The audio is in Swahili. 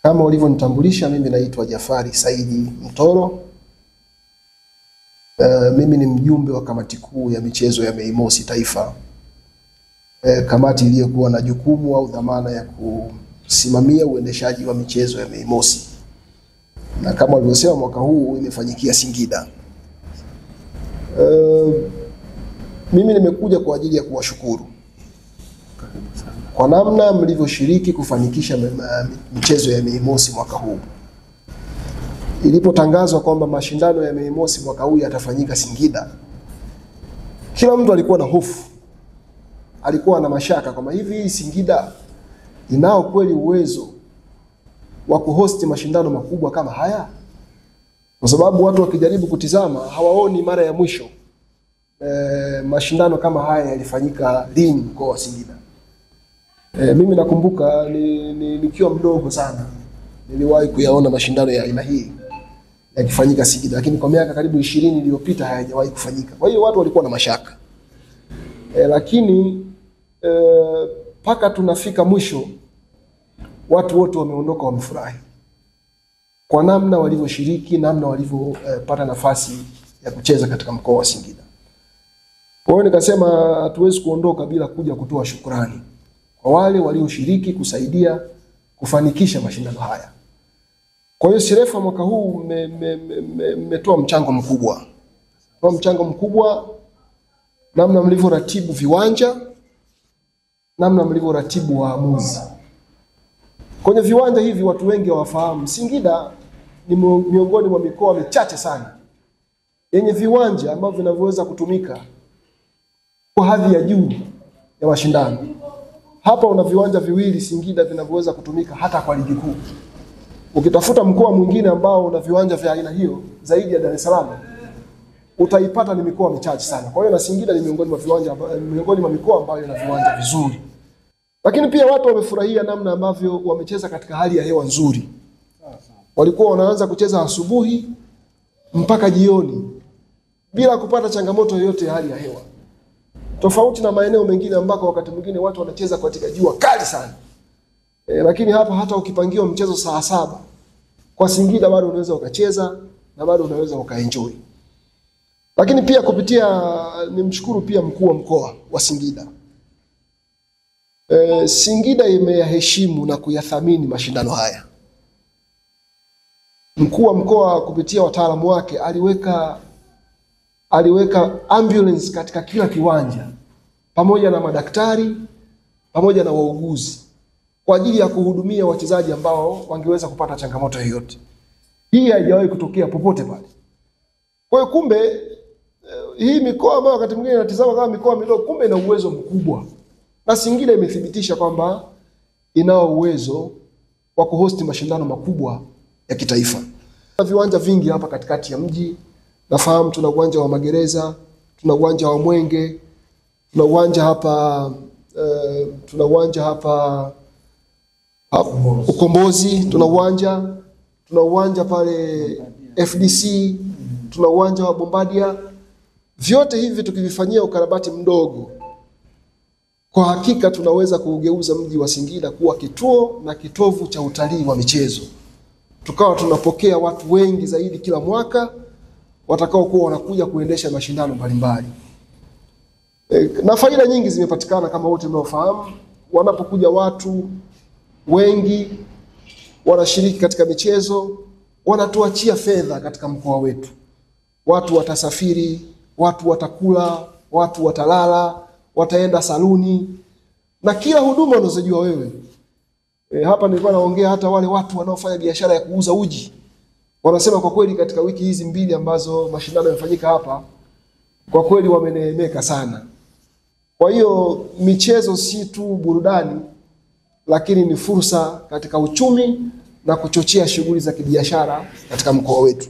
Kama ulivyonitambulisha, mimi naitwa Jafari Saidi Mtoro. Mimi ni mjumbe wa kamati kuu ya michezo ya Mei Mosi Taifa. Kamati iliyokuwa na jukumu au dhamana ya kusimamia uendeshaji wa michezo ya Mei Mosi. Na kama walivyosema, mwaka huu imefanyikia Singida. Mimi nimekuja kwa ajili ya kuwashukuru kwa namna mlivyoshiriki kufanikisha michezo ya Mei Mosi mwaka huu. Ilipotangazwa kwamba mashindano ya Mei Mosi mwaka huu yatafanyika Singida, kila mtu alikuwa na hofu, alikuwa na mashaka kwamba hivi Singida inao kweli uwezo wa kuhost mashindano makubwa kama haya, kwa sababu watu wakijaribu kutizama hawaoni mara ya mwisho mashindano kama haya yalifanyika lini mkoa wa Singida. Mimi nakumbuka nikiwa mdogo sana niliwahi kuyaona mashindano ya aina hii yakifanyika Singida, lakini kwa miaka karibu 20 iliyopita hayajawahi kufanyika. Kwa hiyo watu walikuwa na mashaka. Lakini paka tunafika mwisho, watu wote wameondoka wamefurahi kwa namna walivyoshiriki, namna walivyopata nafasi ya kucheza katika mkoa wa Singida. Kwa hiyo nikasema hatuwezi kuondoka bila kuja kutoa shukrani kwa wale walioshiriki kusaidia kufanikisha mashindano haya. Kwa hiyo Sirefa mwaka huu mmetoa mchango mkubwa. Kwa mchango mkubwa, namna mlivyoratibu viwanja, namna mlivyoratibu waamuzi. Kwenye viwanja hivi watu wengi hawafahamu, Singida ni miongoni mwa mikoa michache sana yenye viwanja ambavyo vinavyoweza kutumika kwa hadhi ya juu ya mashindano. Hapa una viwanja viwili Singida vinavyoweza kutumika hata kwa ligi kuu. Ukitafuta mkoa mwingine ambao una viwanja vya aina hiyo zaidi ya Dar es Salaam, utaipata ni mikoa michache sana. Kwa hiyo na Singida ni miongoni mwa mikoa ambayo ina viwanja vizuri. Lakini pia watu wamefurahia namna ambavyo wamecheza katika hali ya hewa nzuri. Walikuwa wanaanza kucheza asubuhi mpaka jioni bila kupata changamoto yoyote ya hali ya hewa. Tofauti na maeneo mengine ambako wakati mwingine watu wanacheza katika jua kali sana. Lakini hapa hata ukipangiwa mchezo saa 7 kwa Singida bado unaweza ukacheza na bado unaweza ukaenjoy. Lakini pia nimshukuru pia mkuu wa mkoa wa Singida. Singida imeyaheshimu na kuyathamini mashindano haya. Mkuu wa mkoa kupitia wataalamu wake aliweka ambulance katika kila kiwanja, pamoja na madaktari, pamoja na wauguzi, kwa ajili ya kuhudumia wachezaji ambao wangeweza kupata changamoto yoyote. Hii haijawahi kutokea popote pale. Kwa hiyo kumbe hii mikoa ambayo wakati mwingine inatazama kama mikoa midogo, kumbe ina uwezo mkubwa. Na Singida imethibitisha kwamba inao uwezo wa kuhost mashindano makubwa ya kitaifa. Viwanja vingi hapa katikati ya mji. Nafahamu tuna uwanja wa Magereza, tuna uwanja wa Mwenge, tuna uwanja hapa Ukombozi, tuna uwanja pale FDC, tuna uwanja wa Bombardia. Vyote hivi tukivifanyia ukarabati mdogo, kwa hakika tunaweza kuugeuza mji wa Singida kuwa kituo na kitovu cha utalii wa michezo. Tukawa tunapokea watu wengi zaidi kila mwaka watakao kuwa wanakuja kuendesha mashindano mbalimbali. Na faida nyingi zimepatikana kama wote mnaofahamu. Wanapokuja watu wengi wanashiriki katika michezo, wanatuachia fedha katika mkoa wetu. Watu watasafiri, watu watakula, watu watalala, wataenda saluni na kila huduma unazojua wewe. Hapa nilikuwa naongea hata wale watu wanaofanya biashara ya kuuza uji. Wanasema kwa kweli katika wiki hizi 2 ambazo mashindano yamefanyika hapa, kwa kweli wameneemeka sana. Kwa hiyo michezo si tu burudani, lakini ni fursa katika uchumi na kuchochea shughuli za kibiashara katika mkoa wetu.